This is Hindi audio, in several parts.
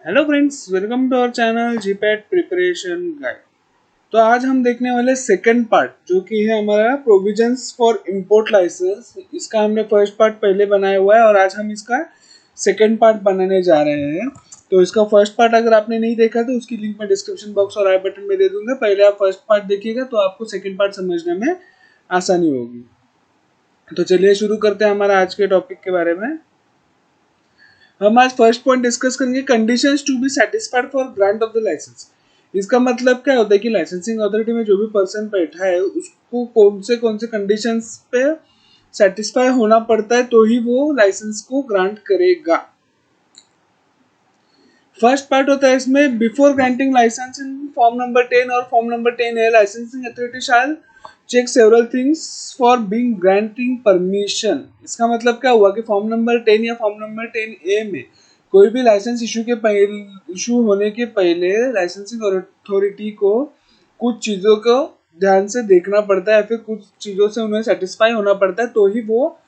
Hello friends, welcome to our channel GPAT preparation guide. तो आज हम देखने वाले सेकंड पार्ट जो कि है हमारा प्रोविजंस फॉर इंपोर्ट लाइसेंस। इसका हमने फर्स्ट पार्ट पहले बनाया हुआ है और आज हम इसका सेकंड पार्ट बनाने जा रहे हैं। तो इसका फर्स्ट पार्ट अगर आपने नहीं देखा तो उसकी लिंक मैं डिस्क्रिप्शन बॉक्स और आई बटन में दे दूंगा। पहले आप फर्स्ट पार्ट देखिएगा तो आपको सेकंड पार्ट समझने में आसानी होगी। तो चलिए शुरू करते हैं हमारा आज के टॉपिक के बारे में। हम आज फर्स्ट पॉइंट डिस्कस करेंगे, conditions to be satisfied for grant of the license. इसका मतलब क्या होता है कि लाइसेंसिंग अथॉरिटी में जो भी पर्सन बैठा है उसको कौन से कंडीशंस पे सेटिस्फाई होना पड़ता है तो ही वो लाइसेंस को ग्रांट करेगा। फर्स्ट पार्ट होता है इसमें, before granting license in form number 10 और फॉर्म नंबर 10 है, licensing authority shall check several things for being granting permission. इसका मतलब क्या हुआ कि फॉर्म नंबर 10 या फॉर्म नंबर 10A में कोई भी लाइसेंस इशू होने के पहले लाइसेंसिंग अथॉरिटी को कुछ चीजों को ध्यान से देखना पड़ता है या फिर कुछ चीजों से उन्हें सेटिस्फाई होना पड़ता है तो ही वो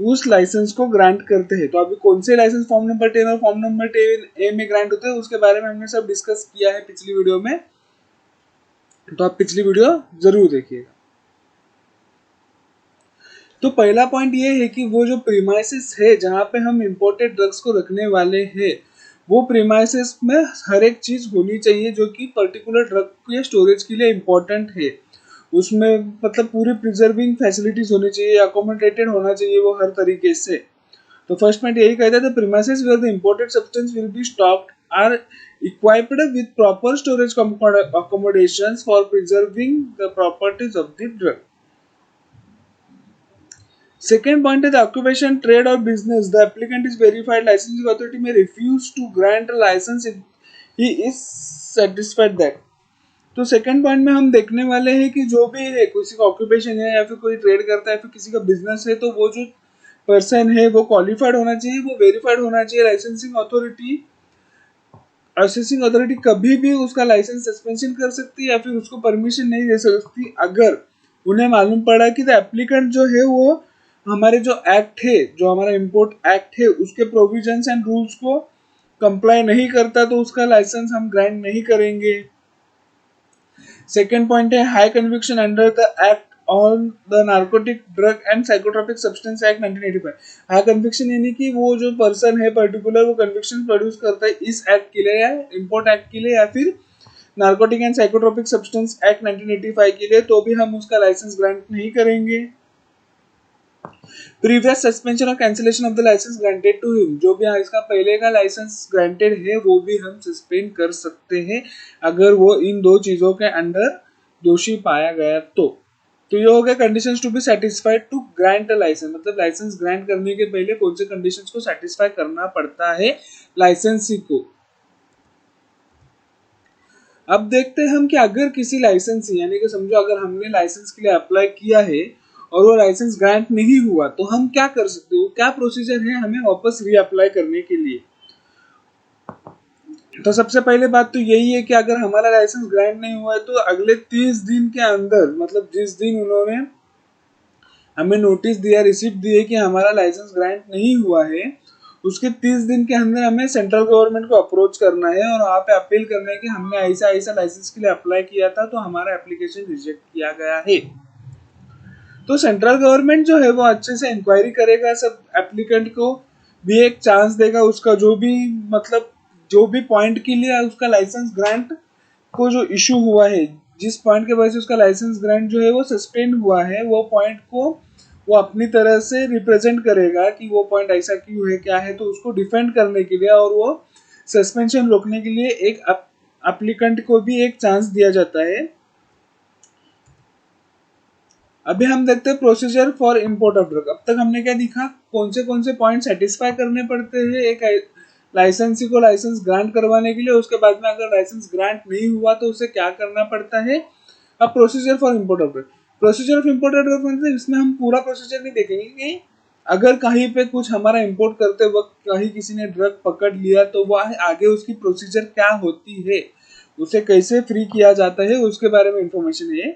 उस लाइसेंस को ग्रांट करते हैं। तो अभी कौन से लाइसेंस फॉर्म नंबर 10 और फॉर्म नंबर 10A में ग्रांट होते हैं उसके बारे में हमने सब डिस्कस किया है पिछली वीडियो में, तो आप पिछली वीडियो जरूर देखिएगा। तो पहला पॉइंट ये है कि वो जो प्रीमाइसिस है जहाँ पे हम इम्पोर्टेड ड्रग्स को रखने वाले हैं वो प्रीमाइसिस में हर एक चीज होनी चाहिए जो कि पर्टिकुलर ड्रग के स्टोरेज के लिए इम्पोर्टेंट है। उसमें मतलब पूरी प्रिजर्विंग फैसिलिटीज होनी चाहिए, अकोमोडेटेड होना चाहिए वो हर तरीके से। तो फर्स्ट पॉइंट यही कहता है, the premises where the imported substance will be stocked are equipped with proper storage accommodations for preserving the properties of the drug. Second point is the occupation, trade or business. The applicant is verified licensing authority may refuse to grant a license if he is satisfied that. तो सेकंड पॉइंट में हम देखने वाले हैं कि जो भी है, किसी का ऑक्यूपेशन है या फिर कोई ट्रेड करता है, फिर किसी का बिजनेस है, तो वो जो पर्सन है वो क्वालिफाइड होना चाहिए, वो वेरीफाइड होना चाहिए। लाइसेंसिंग अथॉरिटी कभी भी उसका लाइसेंस सस्पेंशन कर सकती है या फिर उसको परमिशन नहीं दे सकती अगर उन्हें मालूम पड़ा कि द एप्लीकेंट जो है वो हमारे जो एक्ट है, जो हमारा इम्पोर्ट एक्ट है, उसके प्रोविजंस एंड रूल्स को कंप्लाई नहीं करता तो उसका लाइसेंस हम ग्रांट नहीं करेंगे। सेकेंड पॉइंट है high conviction under the act on the narcotic drug and psychotropic substance act 1985। High conviction यानी कि वो जो पर्सन है पर्टिकुलर वो कन्विक्शन प्रोड्यूस करता है इस एक्ट के लिए या इम्पोर्ट एक्ट के लिए या फिर narcotic and psychotropic substance act 1985 के लिए, तो भी हम उसका लाइसेंस ग्रांट नहीं करेंगे। प्रीवियस सस्पेंशन और cancellation of the license granted to him, जो भी इसका पहले का लाइसेंस ग्रांटेड है वो भी हम सस्पेंड कर सकते हैं अगर वो इन दो चीजों के अंडर दोषी पाया गया तो ये हो गया conditions to be satisfied to grant a license. मतलब लाइसेंस ग्रांट करने के पहले कौन से कंडीशंस को सेटिस्फाई करना पड़ता है लाइसेंसी को। अब देखते हैं हम कि अगर किसी लाइसेंस यानी कि समझो अगर हमने लाइसेंस के लिए अप्लाई किया है और वो लाइसेंस ग्रांट नहीं हुआ तो हम क्या कर सकते हो, क्या प्रोसीजर है हमें वापस रीअप्लाई करने के लिए। तो सबसे पहले बात तो यही है कि अगर हमारा लाइसेंस ग्रांट नहीं हुआ है तो अगले 30 दिन के अंदर, मतलब जिस दिन उन्होंने हमें नोटिस दिया, रिसिप्ट दिए कि हमारा लाइसेंस ग्रांट नहीं हुआ है, उसके 30 दिन के अंदर हमें सेंट्रल गवर्नमेंट को अप्रोच करना है और वहाँ पे अपील करना है कि हमने ऐसा ऐसा लाइसेंस के लिए अप्लाई किया था तो हमारा एप्लीकेशन रिजेक्ट किया गया है। तो सेंट्रल गवर्नमेंट जो है वो अच्छे से इंक्वायरी करेगा, सब एप्लीकेंट को भी एक चांस देगा, उसका जो भी मतलब जो भी पॉइंट के लिए उसका लाइसेंस ग्रांट को जो इशू हुआ है, जिस पॉइंट के वजह से उसका लाइसेंस ग्रांट जो है वो सस्पेंड हुआ है, वो पॉइंट को वो अपनी तरह से रिप्रेजेंट करेगा कि वो पॉइंट ऐसा क्यों है क्या है, तो उसको डिफेंड करने के लिए और वो सस्पेंशन रोकने के लिए एक एप्लीकेंट को भी एक चांस दिया जाता है। अभी हम देखते हैं procedure for import of drug. अब तक हमने क्या दिखा, कौन से पॉइंट सेटिस्फाई करने पड़ते हैं एक लाइसेंसी को लाइसेंस ग्रांट करवाने के लिए। उसके बाद में अगर लाइसेंस ग्रांट नहीं हुआ तो उसे क्या करना पड़ता है। अब procedure for import of drug, procedure of import of drug मतलब इसमें हम पूरा प्रोसीजर नहीं देखेंगे कि अगर कहीं पे कुछ हमारा इंपोर्ट करते वक्त कहीं किसी ने ड्रग पकड़ लिया तो वह आगे उसकी प्रोसीजर क्या होती है, उसे कैसे फ्री किया जाता है, उसके बारे में इंफॉर्मेशन है।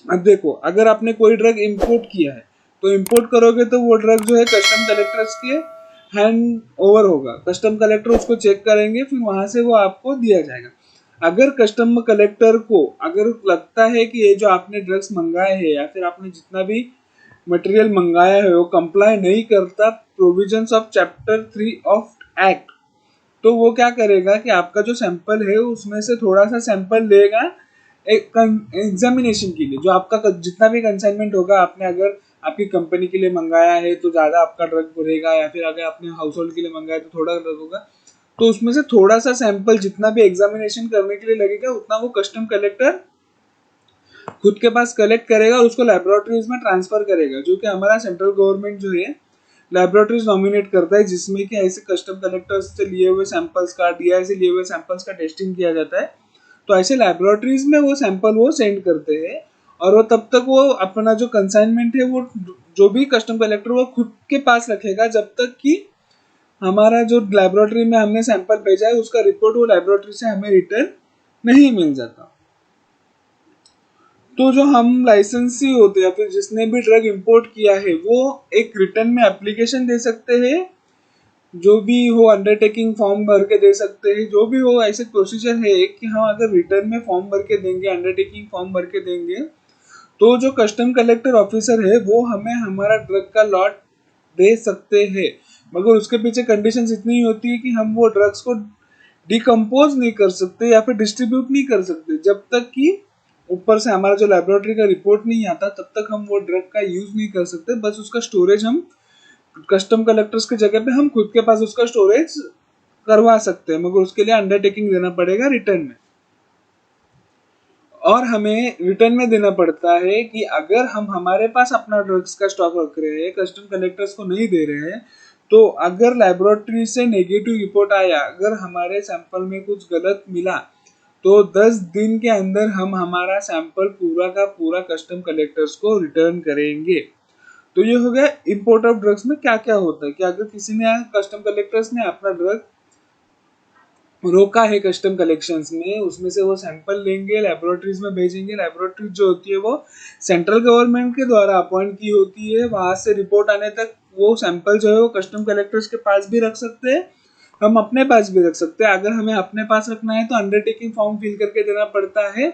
अब देखो, अगर आपने कोई ड्रग इंपोर्ट किया है तो इंपोर्ट करोगे तो वो ड्रग जो है कस्टम कलेक्टर्स के हैंड ओवर होगा, कस्टम कलेक्टर उसको चेक करेंगे, फिर वहां से वो आपको दिया जाएगा। अगर कस्टम कलेक्टर को अगर लगता है कि ये जो आपने ड्रग्स मंगाए हैं या फिर आपने जितना भी मटेरियल मंगाया है वो कंप्लाई नहीं करता provisions of chapter 3 of act, तो वो क्या करेगा कि आपका जो सैंपल है उसमें से थोड़ा सा सैंपल लेगा एक एग्जामिनेशन के लिए। जो आपका जितना भी कंसाइनमेंट होगा, आपने अगर आपकी कंपनी के लिए मंगाया है तो ज्यादा आपका ड्रग रहेगा, या फिर अगर आपने हाउस होल्ड के लिए मंगाया तो थोड़ा ड्रग होगा, तो उसमें से थोड़ा सा सैंपल जितना भी एग्जामिनेशन करने के लिए लगेगा उतना वो कस्टम कलेक्टर खुद के पास कलेक्ट करेगा और उसको लैबोरेटरीज में ट्रांसफर करेगा, जो कि हमारा सेंट्रल गवर्नमेंट जो है लैबोरेटरीज नॉमिनेट करता है, जिसमें कि ऐसे कस्टम कलेक्टर्स से लिए हुए सैंपल्स का, डीआई से लिए हुए सैंपल्स का टेस्टिंग किया जाता है। तो ऐसे लैबोरेटरीज में वो सैंपल वो सेंड करते हैं, और वो तब तक वो अपना जो कंसाइनमेंट है वो जो भी कस्टम कलेक्टर वो खुद के पास रखेगा, जब तक कि हमारा जो लैबोरेटरी में हमने सैंपल भेजा है उसका रिपोर्ट वो लैबोरेटरी से हमें रिटर्न नहीं मिल जाता। तो जो हम लाइसेंसी होते हैं या फिर जिसने भी ड्रग इंपोर्ट किया है वो एक रिटर्न में एप्लीकेशन दे सकते हैं, जो भी हो अंडरटेकिंग फॉर्म भर के दे सकते हैं, जो भी हो ऐसे प्रोसीजर है कि हम अगर रिटर्न में फॉर्म भर के देंगे, अंडरटेकिंग फॉर्म भर के देंगे, तो जो कस्टम कलेक्टर ऑफिसर है वो हमें हमारा ड्रग का लॉट दे सकते हैं। मगर उसके पीछे कंडीशंस इतनी होती है कि हम वो ड्रग्स को डिकम्पोज नहीं कर सकते या फिर डिस्ट्रीब्यूट नहीं कर सकते, जब तक कि ऊपर से हमारा जो लेबोरेटरी का रिपोर्ट नहीं आता तब तक हम वो ड्रग का यूज नहीं कर सकते। बस उसका स्टोरेज हम कस्टम कलेक्टर्स की जगह पे हम खुद के पास उसका स्टोरेज करवा सकते हैं, मगर उसके लिए अंडरटेकिंग देना पड़ेगा रिटर्न में। और हमें रिटर्न में देना पड़ता है कि अगर हम हमारे पास अपना ड्रग्स का स्टॉक रख रहे हैं, कस्टम कलेक्टर्स को नहीं दे रहे हैं, तो अगर लेबोरेटरी से नेगेटिव रिपोर्ट आया, अगर हमारे सैंपल में कुछ गलत मिला, तो 10 दिन के अंदर हम हमारा सैंपल पूरा का पूरा कस्टम कलेक्टर्स को रिटर्न करेंगे। तो ये हो गया इंपोर्ट ऑफ ड्रग्स में क्या क्या होता है कि अगर किसी ने कस्टम कलेक्टर्स ने अपना ड्रग रोका है कस्टम कलेक्शंस में, उसमें से वो सैंपल लेंगे, लेबोरेटरीज में भेजेंगे। लेबोरेटरी जो होती है वो सेंट्रल गवर्नमेंट के द्वारा अपॉइंट की होती है, वहां से रिपोर्ट आने तक वो सैंपल जो है वो कस्टम कलेक्टर्स के पास भी रख सकते हैं, हम अपने पास भी रख सकते हैं। अगर हमें अपने पास रखना है तो अंडरटेकिंग फॉर्म फिल करके देना पड़ता है,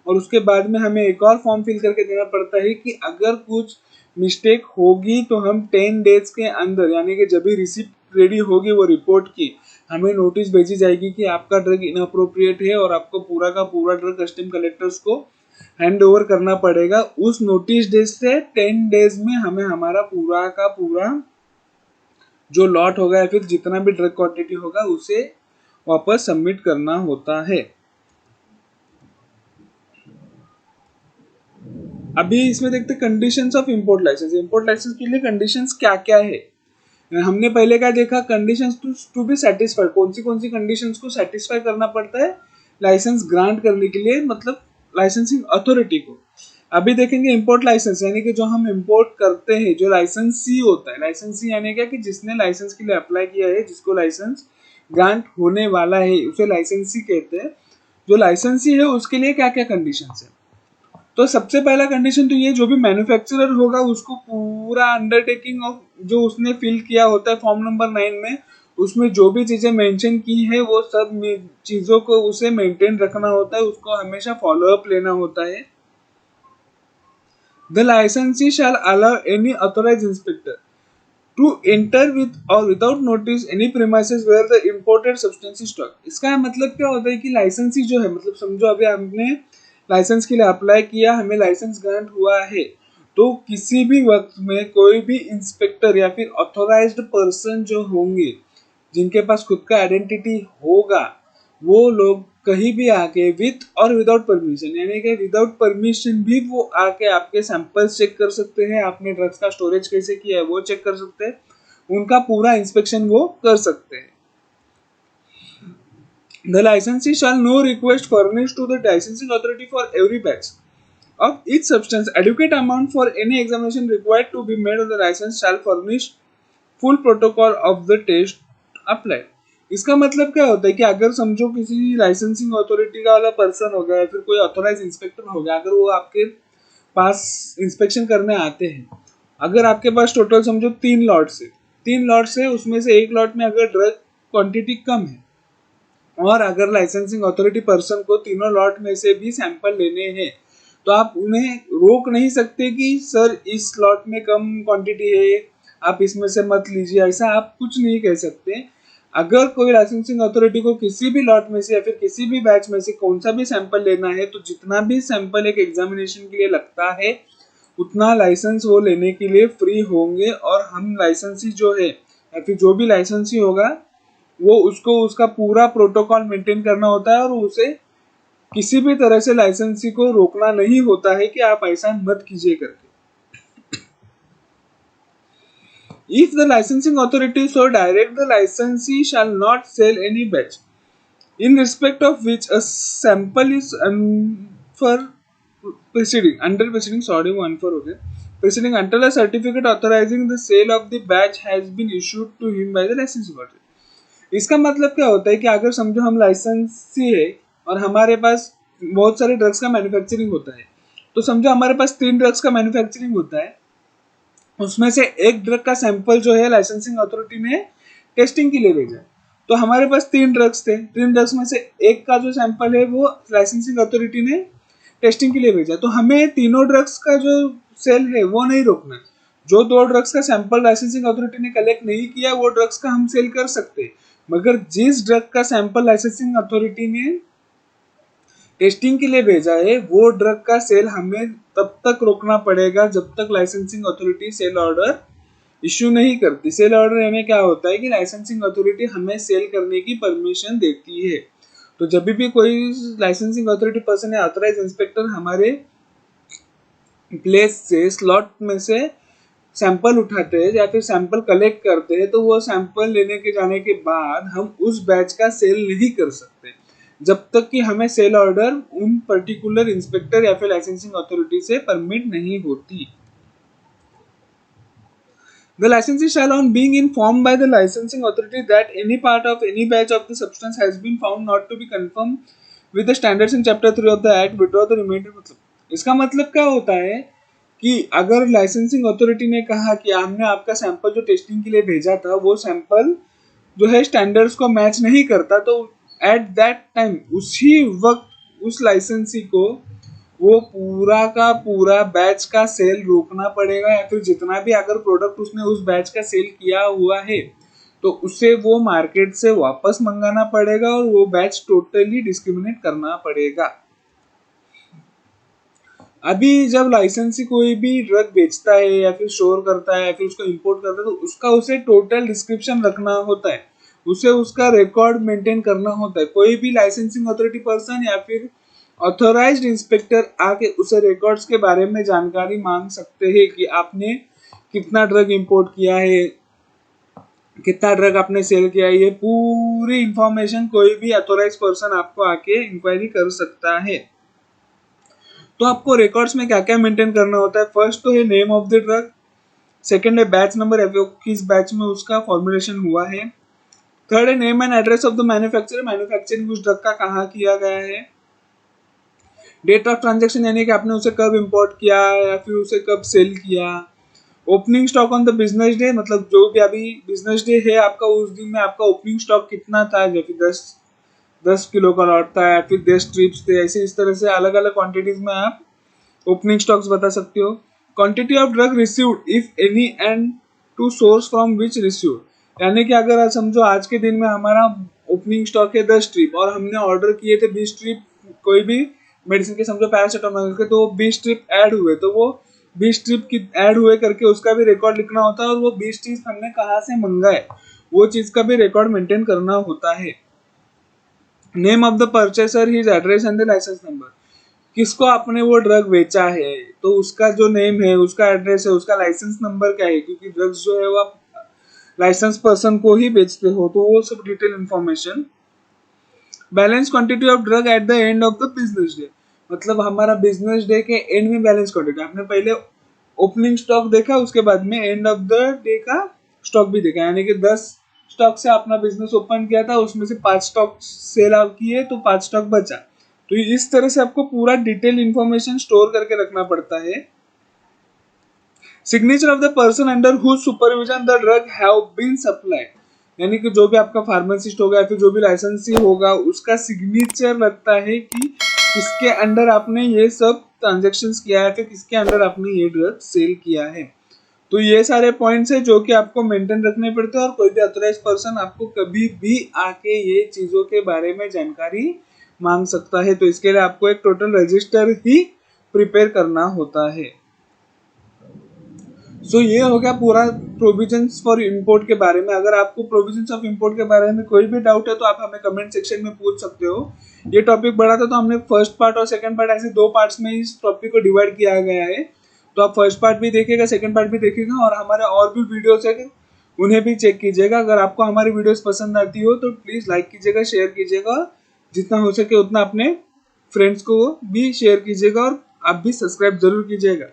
और उसके बाद में हमें एक और फॉर्म फिल करके देना पड़ता है कि अगर कुछ मिस्टेक होगी तो हम 10 डेज के अंदर, यानी कि जब भी रिसिप्ट रेडी होगी वो रिपोर्ट की, हमें नोटिस भेजी जाएगी कि आपका ड्रग इनअप्रोप्रिएट है और आपको पूरा का पूरा ड्रग कस्टम कलेक्टर्स को हैंड ओवर करना पड़ेगा। उस नोटिस डेज से 10 डेज में हमें हमारा पूरा का पूरा जो लॉट होगा या फिर जितना भी ड्रग क्वांटिटी होगा उसे वापस सबमिट करना होता है। अभी इसमें देखते conditions of import license. Import license के लिए कंडीशंस क्या क्या है, हमने पहले क्या देखा, कंडीशंस टू बी सेटिस्फाइड, कौन सी कंडीशंस को सेटिस्फाई करना पड़ता है लाइसेंस ग्रांट करने के लिए, मतलब लाइसेंसिंग अथॉरिटी को। अभी देखेंगे इंपोर्ट लाइसेंस, यानी कि जो हम इंपोर्ट करते हैं, जो लाइसेंसी होता है, लाइसेंसी यानी क्या कि जिसने लाइसेंस के लिए अप्लाई किया है, जिसको लाइसेंस ग्रांट होने वाला है उसे लाइसेंसी कहते हैं। जो लाइसेंसी है उसके लिए क्या क्या कंडीशंस है, तो सबसे पहला कंडीशन तो ये, जो भी मैन्युफैक्चरर होगा उसको पूरा अंडरटेकिंग ऑफ जो उसने फिल किया होता है फॉर्म नंबर 9 में, उसमें जो भी चीजें मेंशन की है वो सब चीजों को उसे मेंटेन रखना होता है, उसको हमेशा फॉलो अप लेना होता है। The licensee shall allow any authorised inspector to enter with or without notice any premises where the imported substance stock. इसका मतलब क्या होता है कि लाइसेंसी जो है, मतलब समझो अभी हमने लाइसेंस के लिए अप्लाई किया, हमें लाइसेंस ग्रांट हुआ है, तो किसी भी वक्त में कोई भी इंस्पेक्टर या फिर ऑथोराइज्ड पर्सन जो होंगे, जिनके पास खुद का आइडेंटिटी होगा, वो लोग कहीं भी आके विथ और विदाउट परमिशन, यानी कि विदाउट परमिशन भी वो आके आपके सैंपल्स चेक कर सकते हैं, आपने ड्रग्स का स्टोरेज कैसे किया है वो चेक कर सकते हैं, उनका पूरा इंस्पेक्शन वो कर सकते हैं। The licensee shall no request furnished to the licensing authority for every batch of each substance. Adequate amount for any examination required to be made on the license shall furnish full protocol of the test applied. इसका मतलब क्या होता है कि अगर समझो किसी लाइसेंसिंग अथॉरिटी का वाला पर्सन हो गया या फिर कोई ऑथोराइज इंस्पेक्टर हो गया, अगर वो आपके पास इंस्पेक्शन करने आते हैं, अगर आपके पास टोटल समझो 3 लॉट्स है, 3 लॉट्स है, उसमें से एक लॉट में अगर ड्रग क्वांटिटी कम है और अगर लाइसेंसिंग अथॉरिटी पर्सन को तीनों लॉट में से भी सैंपल लेने हैं तो आप उन्हें रोक नहीं सकते कि सर इस लॉट में कम क्वांटिटी है, आप इसमें से मत लीजिए, ऐसा आप कुछ नहीं कह सकते। अगर कोई लाइसेंसिंग अथॉरिटी को किसी भी लॉट में से या फिर किसी भी बैच में से कौन सा भी सैंपल लेना है तो जितना भी सैंपल एक एग्जामिनेशन के लिए लगता है उतना लाइसेंस वो लेने के लिए फ्री होंगे, और हम लाइसेंसी जो है या फिर जो भी लाइसेंसी होगा वो उसको उसका पूरा प्रोटोकॉल मेंटेन करना होता है और उसे किसी भी तरह से लाइसेंसी को रोकना नहीं होता है कि आप ऐसा मत कीजिए करके। If the licensing authority so direct, the licensee shall not sell any batch in respect of which a sample is preceding until a certificate authorizing the sale of the batch has been issued to him by the licensing authority. इसका मतलब क्या होता है कि अगर समझो हम लाइसेंसी है और हमारे पास बहुत सारे ड्रग्स का मैन्युफैक्चरिंग होता है, तो समझो हमारे पास 3 ड्रग्स का मैन्युफैक्चरिंग होता है, उसमें से एक ड्रग का सैंपल जो है लाइसेंसिंग अथॉरिटी ने टेस्टिंग के लिए भेजा, तो हमारे पास 3 ड्रग्स थे, 3 ड्रग्स में से एक का जो सैंपल है वो लाइसेंसिंग अथॉरिटी ने टेस्टिंग के लिए भेजा, तो हमें तीनों ड्रग्स का जो सेल है वो नहीं रोकना है। जो 2 ड्रग्स का सैंपल लाइसेंसिंग अथॉरिटी ने कलेक्ट नहीं किया वो ड्रग्स का हम सेल कर सकते हैं, मगर जिस ड्रग का सैंपल लाइसेंसिंग अथॉरिटी ने टेस्टिंग के लिए भेजा है वो ड्रग का सेल हमें तब तक रोकना पड़ेगा जब तक licensing authority sale order issue नहीं करती। सेल ऑर्डर में क्या होता है कि लाइसेंसिंग अथॉरिटी हमें सेल करने की परमिशन देती है। तो जब भी कोई लाइसेंसिंग अथॉरिटी पर्सन या ऑथराइज इंस्पेक्टर हमारे प्लेस से स्लॉट में से सैंपल उठाते हैं या फिर सैंपल कलेक्ट करते हैं तो वो सैंपल लेने के जाने के बाद हम उस बैच का सेल नहीं कर सकते जब तक कि हमें सेल ऑर्डर उन पर्टिकुलर इंस्पेक्टर या फिर लाइसेंसिंग अथॉरिटी से परमिट नहीं होती। The licensee shall, on being informed by the licensing authority that any part of any batch of the substance has been found not to be conform with the standards in chapter 3 of the act, withdraw the remainder। मतलब इसका मतलब क्या होता है कि अगर लाइसेंसिंग अथॉरिटी ने कहा कि हमने आपका सैंपल जो टेस्टिंग के लिए भेजा था वो सैंपल जो है स्टैंडर्ड्स को मैच नहीं करता, तो एट दैट टाइम उसी वक्त उस लाइसेंसी को वो पूरा का पूरा बैच का सेल रोकना पड़ेगा, या फिर जितना भी अगर प्रोडक्ट उसने उस बैच का सेल किया हुआ है तो उसे वो मार्केट से वापस मंगाना पड़ेगा और वो बैच टोटली डिस्क्रिमिनेट करना पड़ेगा। अभी जब लाइसेंसी कोई भी ड्रग बेचता है या फिर स्टोर करता है या फिर उसको इंपोर्ट करता है तो उसका उसे टोटल डिस्क्रिप्शन रखना होता है, उसे उसका रिकॉर्ड मेंटेन करना होता है। कोई भी लाइसेंसिंग अथॉरिटी पर्सन या फिर ऑथराइज्ड इंस्पेक्टर आके उसे रिकॉर्ड्स के बारे में जानकारी मांग सकते हैं कि आपने कितना ड्रग इंपोर्ट किया है, कितना ड्रग आपने सेल किया है, ये पूरी इंफॉर्मेशन कोई भी ऑथराइज्ड पर्सन आपको आके इंक्वायरी कर सकता है। तो आपको रिकॉर्ड्स में क्या क्या मेंटेन करना होता है, फर्स्ट तो है name of the drug, second है बैच नंबर, किस बैच में उसका फॉर्मुलेशन हुआ है, थर्ड है name and address of the manufacturer, manufacturing उस ड्रग का कहाँ किया गया है, डेट ऑफ ट्रांजैक्शन यानी कि आपने उसे कब इंपोर्ट किया या फिर उसे कब सेल किया, opening stock on the business day, मतलब जो भी अभी बिजनेस डे है आपका उस दिन में आपका ओपनिंग स्टॉक कितना था, जो कि 10 किलो का लॉट था या फिर 10 स्ट्रिप्स थे, ऐसे इस तरह से अलग अलग क्वांटिटीज में आप ओपनिंग स्टॉक्स बता सकते हो। Quantity of drug received if any and to source from which received, यानी कि अगर समझो आज के दिन में हमारा ओपनिंग स्टॉक है 10 स्ट्रिप और हमने ऑर्डर किए थे 20 स्ट्रिप कोई भी मेडिसिन के, समझो पैरासिटामोल के, तो 20 स्ट्रिप ऐड हुए तो वो 20 स्ट्रिप की ऐड हुए करके उसका भी रिकॉर्ड लिखना होता है और वो 20 स्ट्रिप हमने कहाँ से मंगाए वो चीज का भी रिकॉर्ड मेंटेन करना होता है। Name of the purchaser, his address and the license number, किसको आपने वो ड्रग बेचा है तो उसका जो नेम है, उसका एड्रेस है, उसका लाइसेंस नंबर क्या है, क्योंकि ड्रग्स जो है वो आप लाइसेंस पर्सन को ही बेचते हो, तो वो सब detail information. Balance quantity of drug at the end of the business day, मतलब हमारा बिजनेस डे के एंड में बैलेंस क्वांटिटी, आपने पहले ओपनिंग स्टॉक देखा उसके बाद में एंड ऑफ द डे का स्टॉक भी देखा, यानी कि 10 स्टॉक से अपना बिजनेस ओपन किया था उसमें से 5 स्टॉक सेल आउट किए तो 5 स्टॉक बचा, तो इस तरह से आपको पूरा डिटेल इंफॉर्मेशन स्टोर करके रखना पड़ता है। Signature of the person under whose supervision the drug have been supplied, यानी कि जो भी आपका फार्मासिस्ट होगा या फिर जो भी लाइसेंसी होगा उसका सिग्नेचर लगता है कि किसके अंडर आपने ये सब ट्रांजेक्शन्स किया है, फिर किसके अंडर आपने ये ड्रग सेल किया है। तो ये सारे पॉइंट्स है जो कि आपको मेंटेन रखने पड़ते हैं, और कोई भी ऑथराइज पर्सन आपको कभी भी आके ये चीजों के बारे में जानकारी मांग सकता है। तो इसके लिए आपको एक टोटल रजिस्टर ही प्रिपेयर करना होता है। सो ये हो गया पूरा प्रोविजंस फॉर इंपोर्ट के बारे में। अगर आपको प्रोविजंस ऑफ इंपोर्ट के बारे में कोई भी डाउट है तो आप हमें कमेंट सेक्शन में पूछ सकते हो। ये टॉपिक बड़ा था तो हमने फर्स्ट पार्ट और सेकंड पार्ट ऐसे दो पार्ट्स में इस टॉपिक को डिवाइड किया गया है। तो आप फर्स्ट पार्ट भी देखिएगा, सेकंड पार्ट भी देखिएगा, और हमारे और भी वीडियोस है उन्हें भी चेक कीजिएगा। अगर आपको हमारी वीडियोस पसंद आती हो तो प्लीज लाइक कीजिएगा, शेयर कीजिएगा, जितना हो सके उतना अपने फ्रेंड्स को भी शेयर कीजिएगा, और आप भी सब्सक्राइब जरूर कीजिएगा।